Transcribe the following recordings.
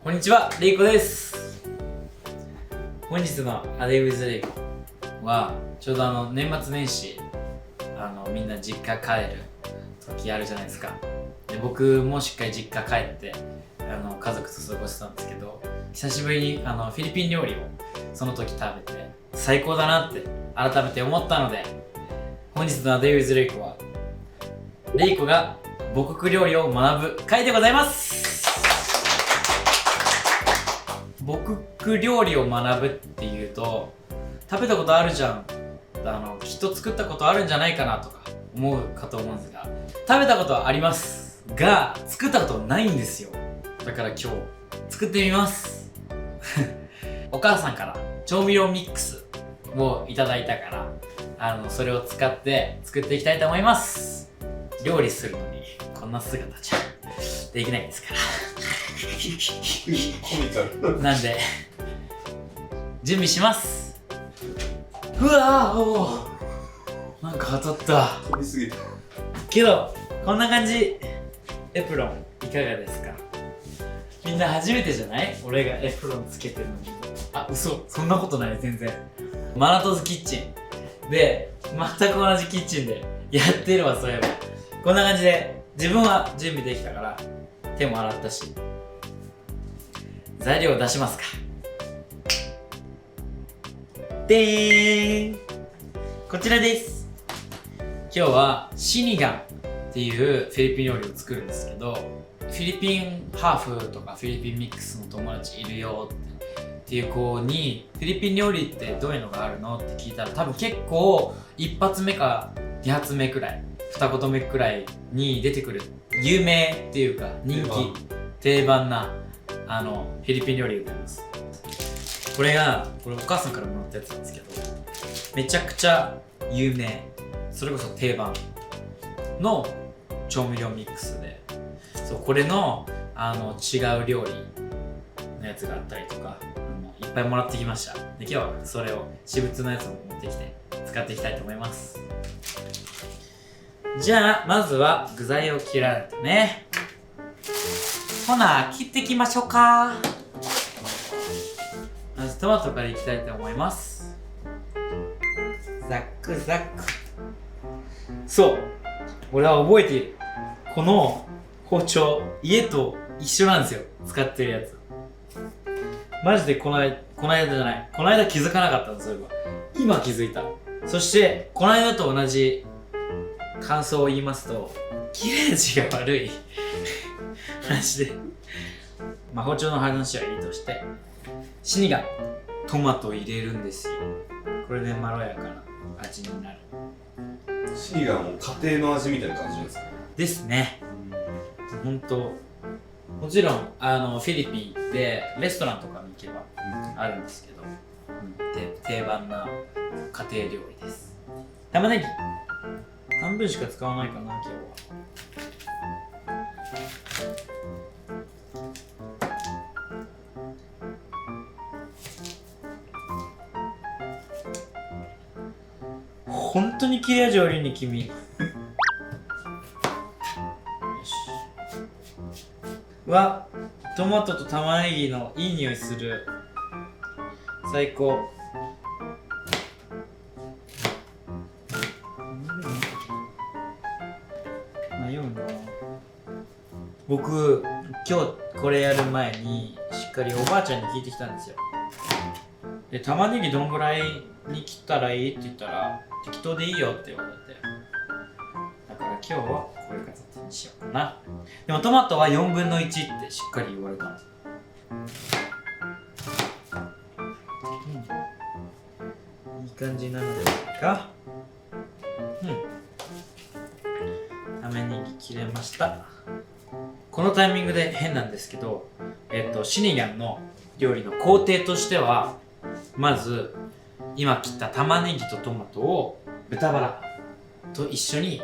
こんにちは、レイコです。本日のA Day with レイコはちょうど年末年始みんな実家帰る時あるじゃないですか。で僕もしっかり実家帰って家族と過ごしてたんですけど、久しぶりにフィリピン料理をその時食べて最高だなって改めて思ったので、本日のA Day with レイコはレイコが母国料理を学ぶ回でございます。母国料理を学ぶっていうと、食べたことあるじゃん、きっと作ったことあるんじゃないかなとか思うかと思うんですが、食べたことはありますが作ったことないんですよ。だから今日作ってみますお母さんから調味料ミックスをいただいたからそれを使って作っていきたいと思います。料理するのにこんな姿じゃできないですからコミカルなんで準備します。うわー、おー、なんか当たった。飛びすぎたけどこんな感じ。エプロンいかがですか？みんな初めてじゃない？俺がエプロンつけてるのに。あ、嘘、そんなことない。全然マナトズキッチンで全く同じキッチンでやってるわ。そういえばこんな感じで自分は準備できたから手も洗ったし、材料を出しますか。でーん、こちらです。今日はシニガンっていうフィリピン料理を作るんですけど、フィリピンハーフとかフィリピンミックスの友達いるよっていう子に、フィリピン料理ってどういうのがあるのって聞いたら、多分結構一発目か二発目くらい、二言目くらいに出てくる有名っていうか人気定番なフィリピン料理でございます。これお母さんからもらったやつなんですけど、めちゃくちゃ有名、それこそ定番の調味料ミックスで、そうこれの違う料理のやつがあったりとかいっぱいもらってきました。で今日はそれを私物のやつを持ってきて使っていきたいと思います。じゃあまずは具材を切らないとね。ほな切っていきましょうか。まずトマトからいきたいと思います。ザックザック。そう、俺は覚えている。この包丁家と一緒なんですよ、使ってるやつ。マジでこの間気づかなかったんです。そういえば今気づいた。そしてこの間と同じ感想を言いますと、切れ味が悪い話で、包丁の話はいいとして、シニガントマトを入れるんですよ。これでまろやかな味になる。シニガンも家庭の味みたいな感じなんですか？ですね。ほんと、もちろんフィリピンでレストランとかに行けばあるんですけど、定番な家庭料理です。玉ねぎ半分しか使わないかな今日は。本当に切れ味悪いね君。よし。わ、トマトと玉ねぎのいい匂いする。最高。迷うな。僕今日これやる前にしっかりおばあちゃんに聞いてきたんですよ。で、玉ねぎどんぐらいに切ったらいいって言ったら、適当でいいよって言われて、だから今日はこういう形にしようかな。でもトマトは4分の1ってしっかり言われたんです。いい感じなのではないか。玉ねぎ切れました。このタイミングで変なんですけど、シニガンの料理の工程としては、まず今切った玉ねぎとトマトを豚バラと一緒に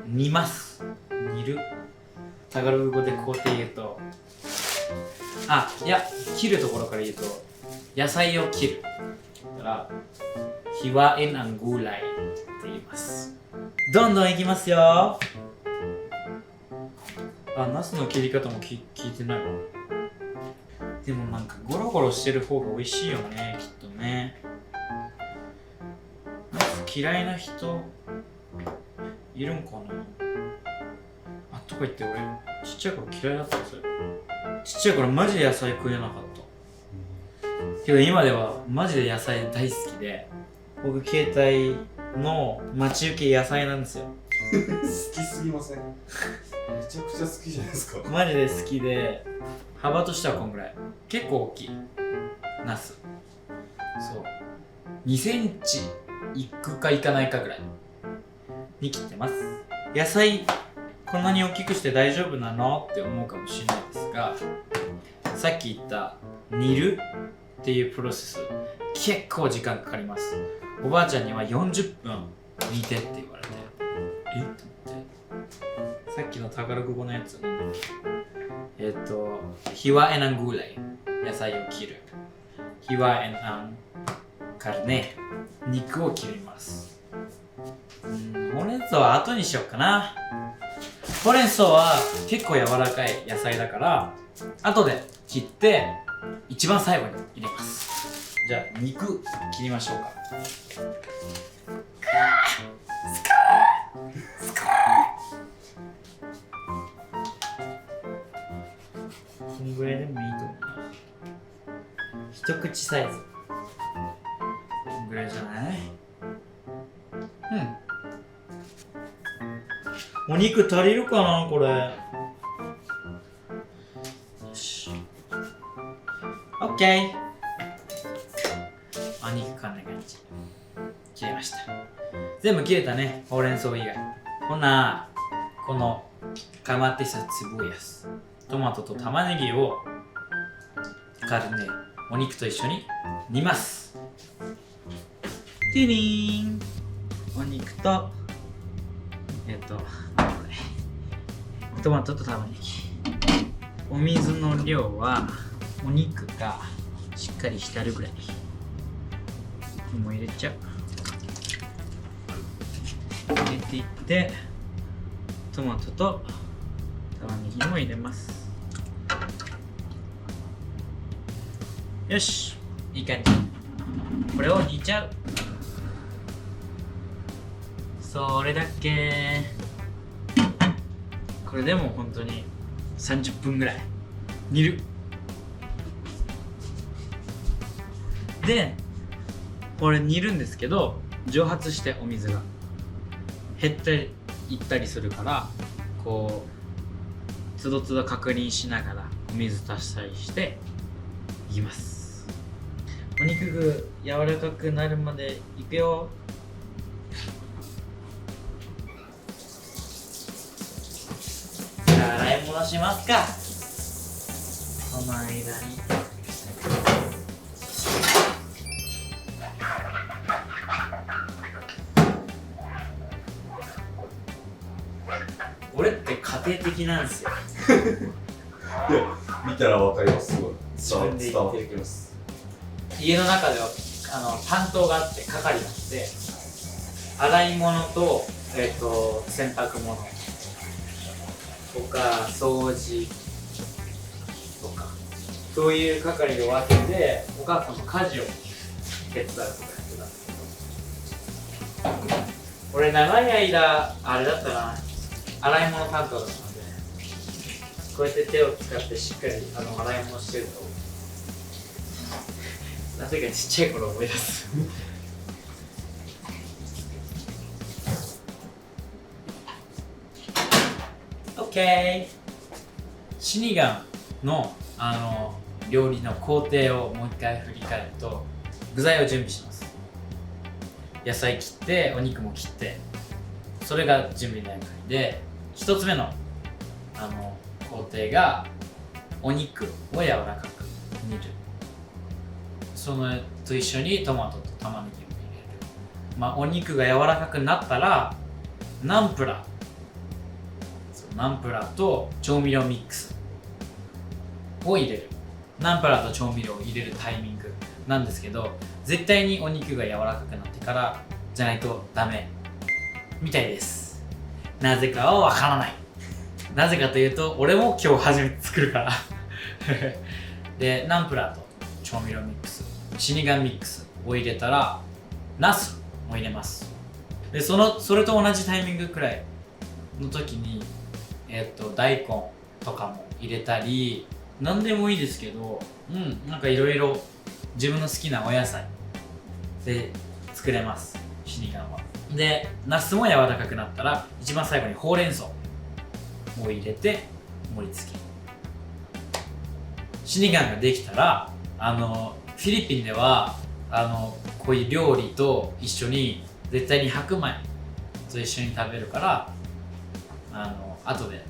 煮ます。煮る。タガログ語で工程言うと、切るところから言うと、野菜を切るだからヒワエンアングーライって言います。どんどんいきますよ。あ、ナスの切り方も聞いてないわ。でもなんかゴロゴロしてる方が美味しいよね、きっとね。ナス嫌いな人いるんかな。あ、とか言って俺ちっちゃい頃嫌いだったんですよ。ちっちゃい頃マジで野菜食えなかった。けど今ではマジで野菜大好きで、僕携帯の待ち受け野菜なんですよ。好きすぎません？めちゃくちゃ好きじゃないですか。マジで好きで、幅としてはこんぐらい。結構大きい。ナス。そう。2センチいくかいかないかぐらいに切ってます。野菜、こんなに大きくして大丈夫なのって思うかもしれないですが、さっき言った煮るっていうプロセス、結構時間かかります。おばあちゃんには40分煮てって言われて、えっと思って。さっきのタガログ語のやつなんだっけ。ヒワエナングーライ、野菜を切る。ヒワエナンカルネ、肉を切ります。ほうれん草は後にしようかな。ほうれん草は結構柔らかい野菜だから後で切って一番最後に入れます。じゃあ肉切りましょうか。このぐらいでもいいと思うな。一口サイズこのぐらいじゃない？お肉足りるかなこれ。よし。オッケー。お肉こんな感じ。切れました。全部切れたね。ほうれん草以外。ほな、このカマティサツブヤス。トマトと玉ねぎをカルネ、お肉と一緒に煮ます。ティリーン。お肉とトマトと玉ねぎ。お水の量はお肉がしっかり浸るぐらいもう入れちゃう。入れていってトマトと玉ねぎも入れます。よし、いい感じ。これを煮ちゃう。それだけ。これでも本当に30分ぐらい煮る。でこれ煮るんですけど、蒸発してお水が減っていったりするから、こうつどつど確認しながらお水足したりしていきます。お肉が柔らかくなるまでいくよ。洗い物しますか。その間に俺って家庭的なんですよ。いや、見たらわかります。すごい伝わってきます。家の中では担当があって係があって、洗い物と、洗濯物とか掃除とかそういう係を分けて、お母さんの家事を手伝うとかやってたんですけど、俺長い間あれだったな、洗い物担当だったので、こうやって手を使ってしっかり洗い物してるとなぜかちっちゃい頃思い出す。オッケー。シニガンの料理の工程をもう一回振り返ると、具材を準備します。野菜切ってお肉も切って、それが準備の役割で、一つ目の工程がお肉を柔らかく煮る。そのと一緒にトマトと玉ねぎを入れる。お肉が柔らかくなったらナンプラーと調味料ミックスを入れる。ナンプラーと調味料を入れるタイミングなんですけど、絶対にお肉が柔らかくなってからじゃないとダメみたいです。なぜかはわからない。なぜかというと俺も今日初めて作るからでナンプラーと調味料ミックス、死神ミックスを入れたらナスも入れます。でそれと同じタイミングくらいの時に大根とかも入れたり、何でもいいですけど、なんかいろいろ自分の好きなお野菜で作れます、死神は。でナスも柔らかくなったら一番最後にほうれん草を入れて盛り付け、死神ができたらフィリピンではこういう料理と一緒に絶対に白米と一緒に食べるから、後で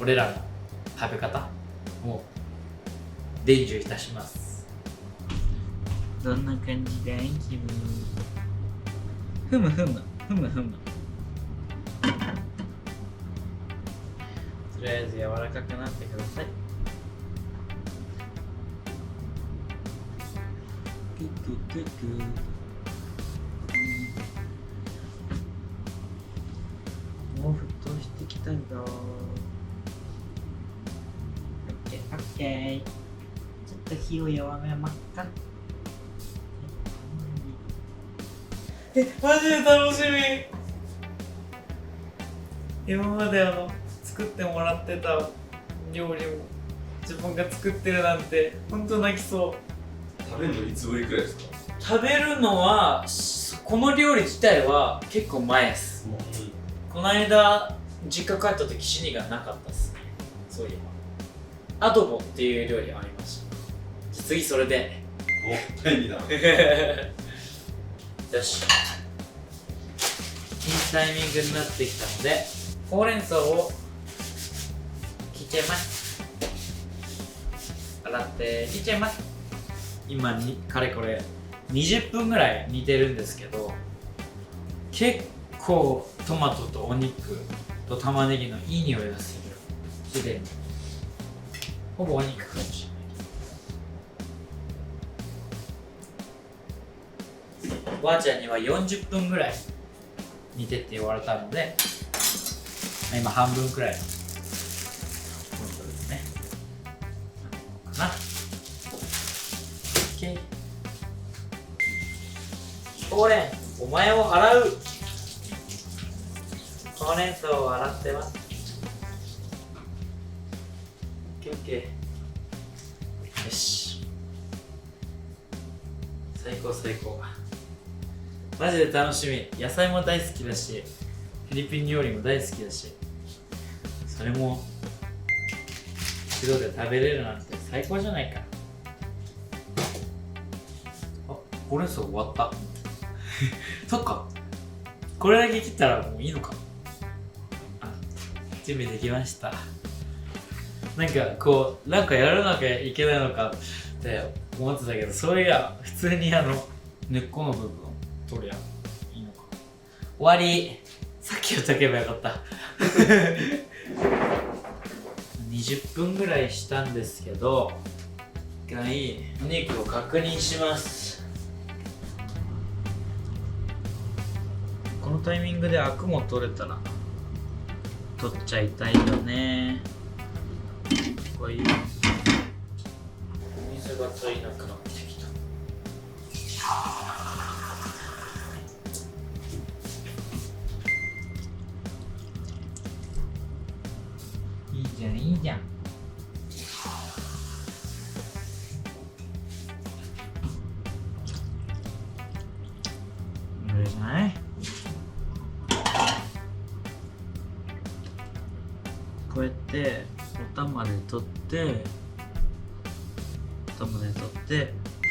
俺らの食べ方を伝授いたします。どんな感じだい気分。ふむふむふむふむ。とりあえず柔らかくなってください。クククク。もう沸騰してきたんだ。オッケーオッケー。ちょっと火を弱めまっか。マジで楽しみ。今まで作ってもらってた料理を自分が作ってるなんて本当泣きそう。食べるのいつぶりくらいですか？食べるのはこの料理自体は結構前です。この間実家帰った時死神なかったっすね。そういえばアドボっていう料理ありました。じゃ次それでお、便利だ。よし、いいタイミングになってきたのでほうれん草を切っちゃいます。洗って切っちゃいます。今にかれこれ20分ぐらい煮てるんですけど、結構トマトとお肉と玉ねぎのいい匂いがする。すでにほぼお肉かもしれない。おばあちゃんには40分ぐらい煮てって言われたので、今半分くらいのポイントですね。かな。OK。ほうれん、お前を洗う。ほうれん草を洗ってます。OK。よし。最高最高。マジで楽しみ。野菜も大好きだし、フィリピン料理も大好きだし、それも一度で食べれるなんて最高じゃないか。あ、ほうれん草終わった。そっか。これだけ切ったらもういいのか。あ、準備できました。なんかこう、なんかやらなきゃいけないのかって思ってたけど、そういや普通に根っこの部分を取りゃいいのか。終わり。さっきを炊けばよかった。20分ぐらいしたんですけど、一回お肉を確認します。このタイミングでアクも取れたら取っちゃいたいよね。こういう水が足りなくなってきた。いいじゃんいいじゃん。これじゃない？こうやってお玉で取ってフ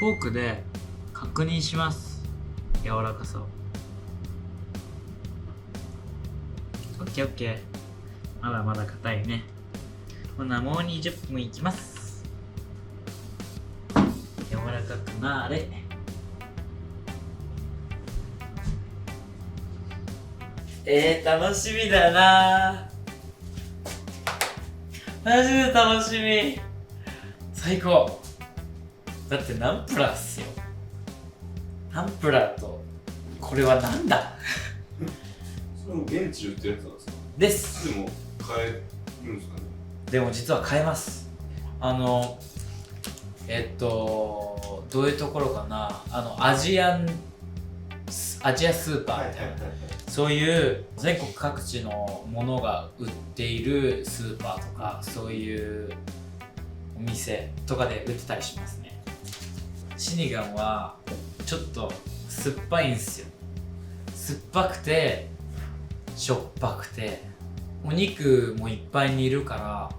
ォークで確認します。柔らかさを。オッケーオッケー。まだまだ硬いね。ほなもう20分いきます。柔らかくなーれ。楽しみだな。マジで楽しみ。最高。だってナンプラーっすよ。ナンプラーとこれはなんだ。それも現地で売ってるやつなんですか？です。でも買えるんですかね。でも実は買えます。どういうところかな、アジアスーパーみたいな、そういう全国各地のものが売っているスーパーとか、そういうお店とかで売ってたりしますね。シニガンはちょっと酸っぱいんですよ。酸っぱくてしょっぱくて、お肉もいっぱいにいるから、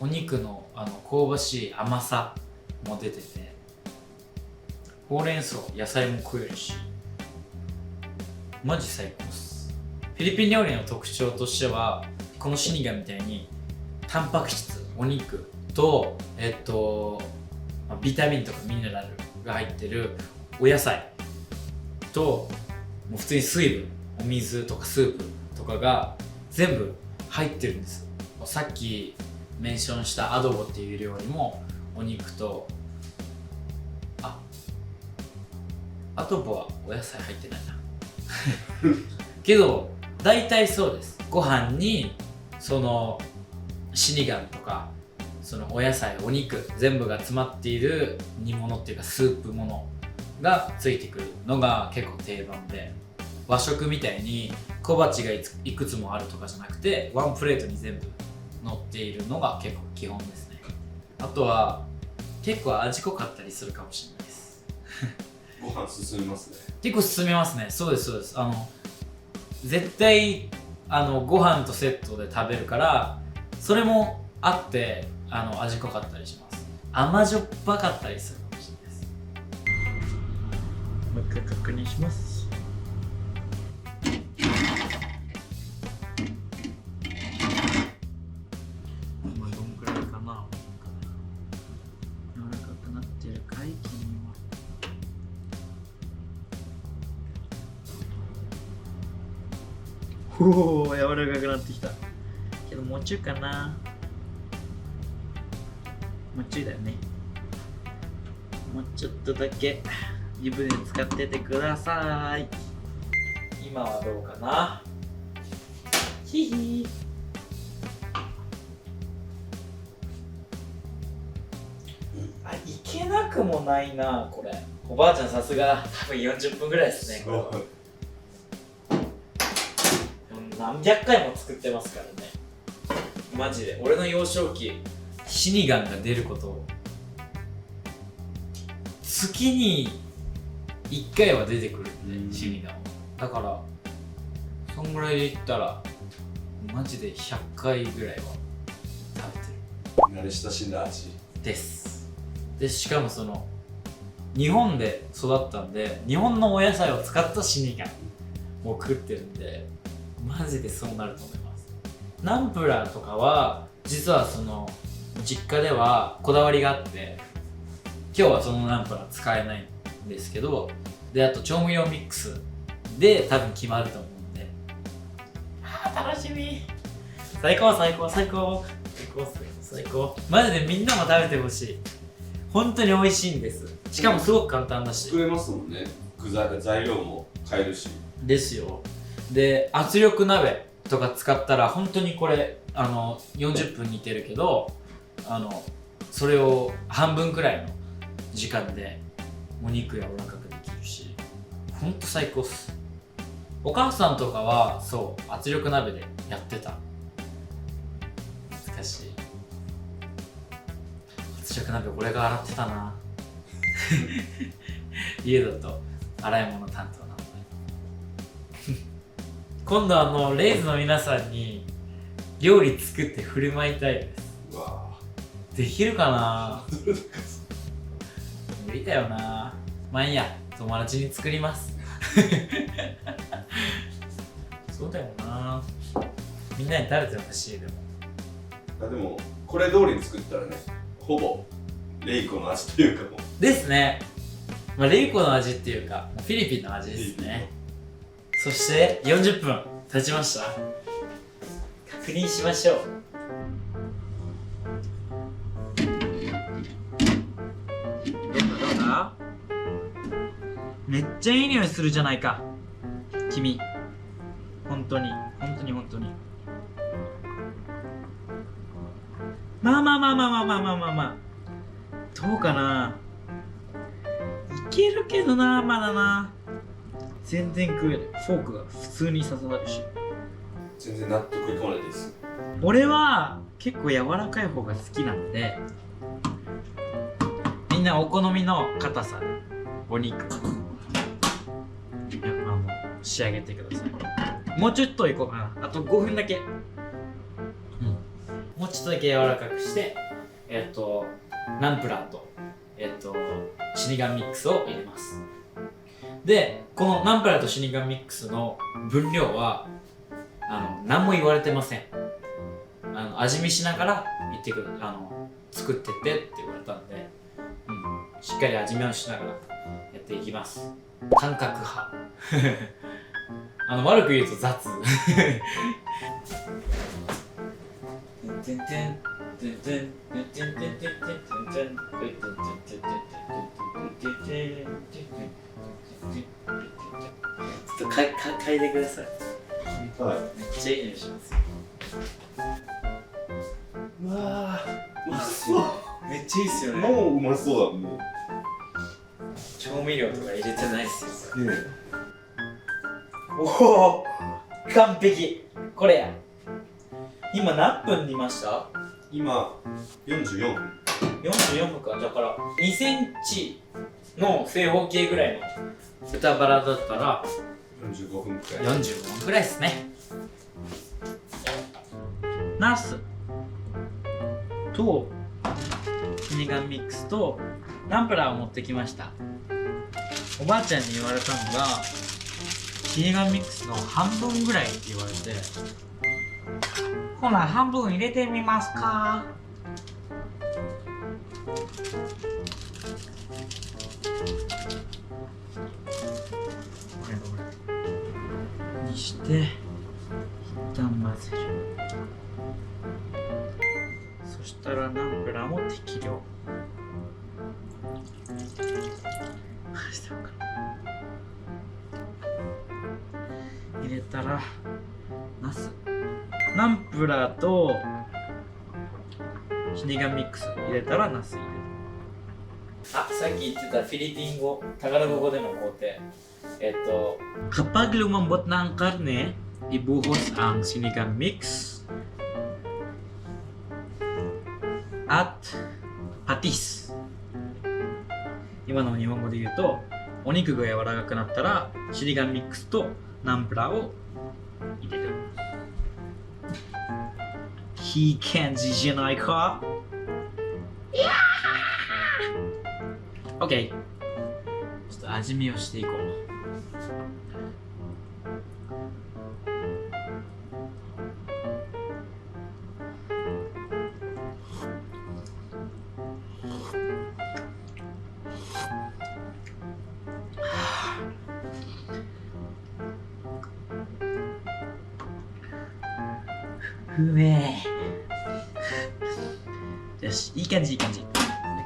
お肉の香ばしい甘さも出てて、ほうれん草野菜も食えるし、マジ最高っす。フィリピン料理の特徴としては、このシニガンみたいにタンパク質、お肉とビタミンとかミネラルが入ってるお野菜と、もう普通に水分、お水とかスープとかが全部入ってるんです。さっきメンションしたアドボっていう料理もお肉と、アドボはお野菜入ってないなけど大体そうです。ご飯にそのシニガンとか、そのお野菜、お肉全部が詰まっている煮物っていうかスープものがついてくるのが結構定番で、和食みたいに小鉢がいくつもあるとかじゃなくて、ワンプレートに全部乗っているのが結構基本ですね。あとは結構味濃かったりするかもしれないですご飯進みますね。結構進みますね。そうですそうです。絶対ご飯とセットで食べるから、それもあって味濃かったりします。甘じょっぱかったりするかもしれないです。もう一回確認します。どんくらいかな。柔らかくなってるかい、君は。おお、柔らかくなってきた。けどもうちょいかな。もうちょいだよね。もうちょっとだけ湯船使っててください。今はどうかな。ひひ。いけなくもないな、これ。おばあちゃんさすが多分40分ぐらいですね。すごい。何百回も作ってますからね。マジで俺の幼少期、シニガンが出ることを月に1回は出てくるんで、シニガンは。だからそんぐらいで言ったらマジで100回ぐらいは食べてる。慣れ親しんだ味です。でしかもその日本で育ったんで、日本のお野菜を使ったシニガンを食ってるんで、マジでそうなると思います。ナンプラーとかは実はその実家ではこだわりがあって、今日はそのナンプラー使えないんですけど、であと調味料ミックスで多分決まると思うんで、楽しみ。最高最高最高最高最高。マジでみんなも食べてほしい。本当に美味しいんです。しかもすごく簡単だし。作れますもんね。材料も買えるし。ですよ。で圧力鍋とか使ったら本当にこれ40分煮てるけど、それを半分くらいの時間でお肉柔らかくできるし、ほんと最高っす。お母さんとかはそう圧力鍋でやってた。懐かしい。圧力鍋俺が洗ってたな家だと洗い物担当なので今度レイズの皆さんに料理作って振る舞いたいです。うわできるかな無理だよな。まあいいや、友達に作りますそうだよな。みんなに食べてほしい。でもこれ通りに作ったらね、ほぼレイコの味というかもですね。まあ、レイコの味っていうかフィリピンの味ですね。そして40分経ちました。確認しましょう。どうだめっちゃいい匂いするじゃないか君。本当に本当に本当にまあまあまあまあまあまあまあまあまあ、どうかな。いけるけどな、まだな。全然食える。フォークが普通に刺さるし。全然納得いかないです。俺は結構柔らかい方が好きなんで、みんなお好みの硬さでお肉仕上げてください。もうちょっといこうかな。あと5分だけ。もうちょっとだけ柔らかくして、ナンプラーと、シニガンミックスを入れます。で、このナンプラーとシニガンミックスの分量は何も言われてません。味見しながら言ってくる、作ってってって言われたんで、しっかり味見をしながらやっていきます。感覚派悪く言うと雑ちょっと嗅いでください。はい。めっちゃいい匂いしますよ。うわー、うまそう。めっちゃいいっすよね。もううまそうだもん。調味料とか入れてないっすよ。ねおお、完璧。これや。今何分煮ました？今44分。44分か。だから2センチの正方形ぐらいの豚バラだったら45分くらい。45分くらいですね。ナスとシニガンミックスとナンプラーを持ってきました。おばあちゃんに言われたのがシニガンミックスの半分ぐらいって言われて、ほな半分入れてみますか。これにして一旦混ぜる。そしたらナンプラーも適量。入れたらナス、ナンプラーとシニガンミックス入れたらナス入れる。あ、さっき言ってたフィリピン語、タガログ語での工程。Kapag lumambot na ang karne, ibuhos ang sinigang mix at patis。今の日本語で言うと、お肉が柔らかくなったらシニガンミックスとナンプラーを入れる。いい感じじゃないか。OK。ちょっと味見をしていこう。うめえ。よし、いい感じいい感じ。だ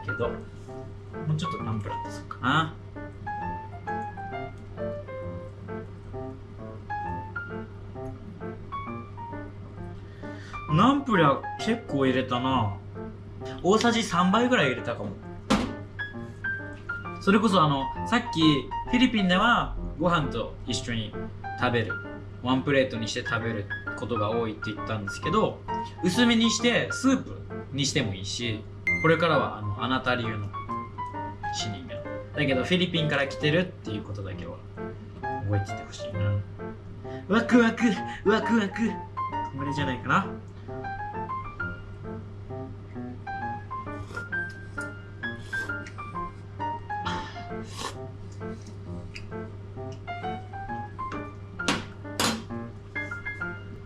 けど、もうちょっとナンプラー足そうかな。ナンプラー結構入れたな。大さじ3杯ぐらい入れたかも。それこそさっきフィリピンではご飯と一緒に食べる、ワンプレートにして食べることが多いって言ったんですけど、薄めにしてスープにしてもいいし、これからはあなた流のシニガンだけどフィリピンから来てるっていうことだけは覚えててほしいな。ワクワクワクワク、これじゃないかな。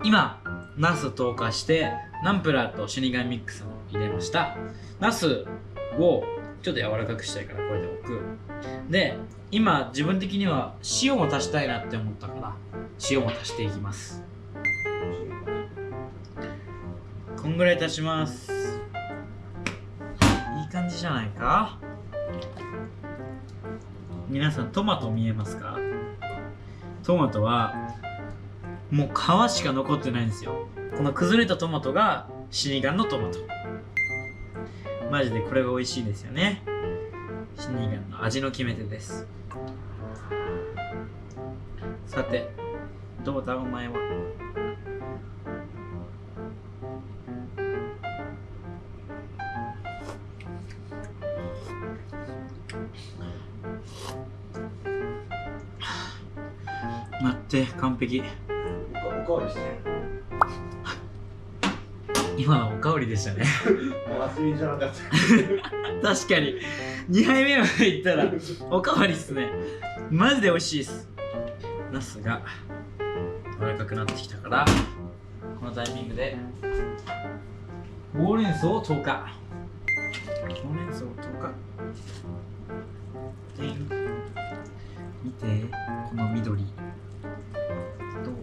今ナス投下してナンプラーとシニガンミックスを入れました。ナスをちょっと柔らかくしたいからこれで置く。で、今自分的には塩も足したいなって思ったから塩も足していきます。こんぐらい足します。いい感じじゃないか。皆さんトマト見えますか？トマトはもう皮しか残ってないんですよ。この崩れたトマトがシニガンのトマト。マジでこれが美味しいですよね。シニガンの味の決め手です。さて、どうだお前は。待って、完璧。おかわりして今のおかわりでしたね。味見じゃなかった。確かに2杯目までいったらおかわりっすね。マジで美味しいっす。ナスが柔らかくなってきたから、このタイミングでほうれん草を投下。ほうれん草を投下。でん、見てこの緑。どう？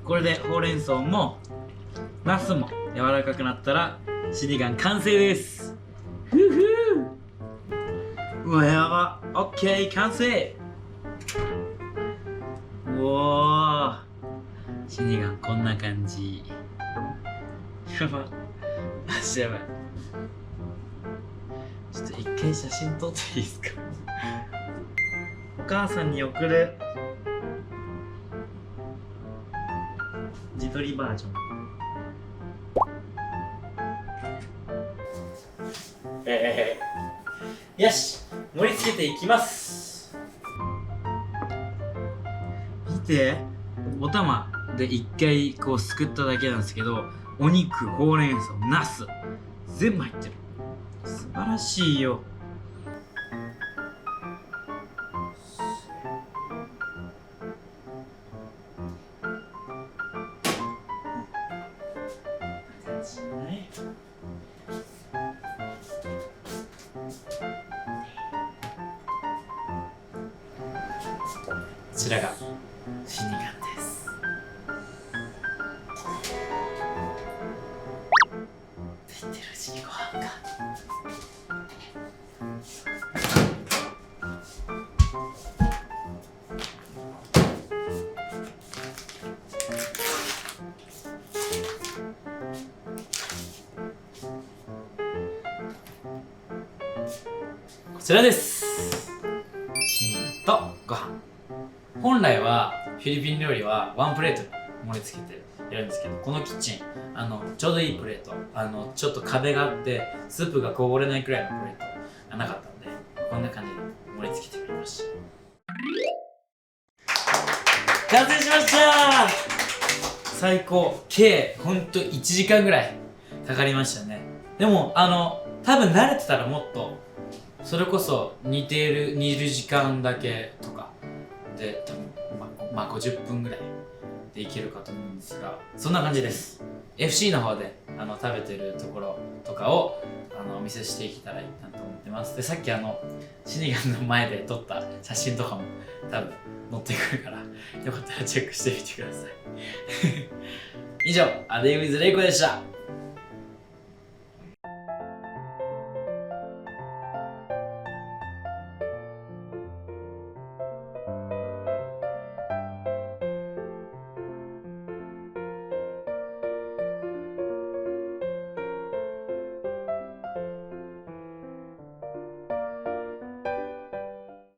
これでほうれん草もナスも柔らかくなったらシニガン完成です。ふうふう。うわ、やば。オッケー、完成。うおー、シニガンこんな感じ。やば、マジやばい。ちょっと一回写真撮っていいですか？お母さんに送る自撮りバージョン。よし、盛り付けていきます。見て、お玉で一回こうすくっただけなんですけど、お肉、ほうれん草、ナス全部入ってる。素晴らしいよ。こちらがシニガンです。出てるうちにご飯が。こちらです。シニガンとご飯。本来はフィリピン料理はワンプレートに盛り付けてやるんですけど、このキッチンちょうどいいプレート、ちょっと壁があってスープがこぼれないくらいのプレートがなかったので、こんな感じで盛り付けてみました。完成しました。最高。計ほんと1時間ぐらいかかりましたね。でも多分慣れてたらもっと、それこそ煮る時間だけとかで多分まあ50分ぐらいでいけるかと思うんですが、そんな感じです。FC の方で食べてるところとかをお見せしていけたらいいなと思ってます。で、さっきシニガンの前で撮った写真とかも多分載ってくるから、よかったらチェックしてみてください。以上、アデイウィズレイコでした。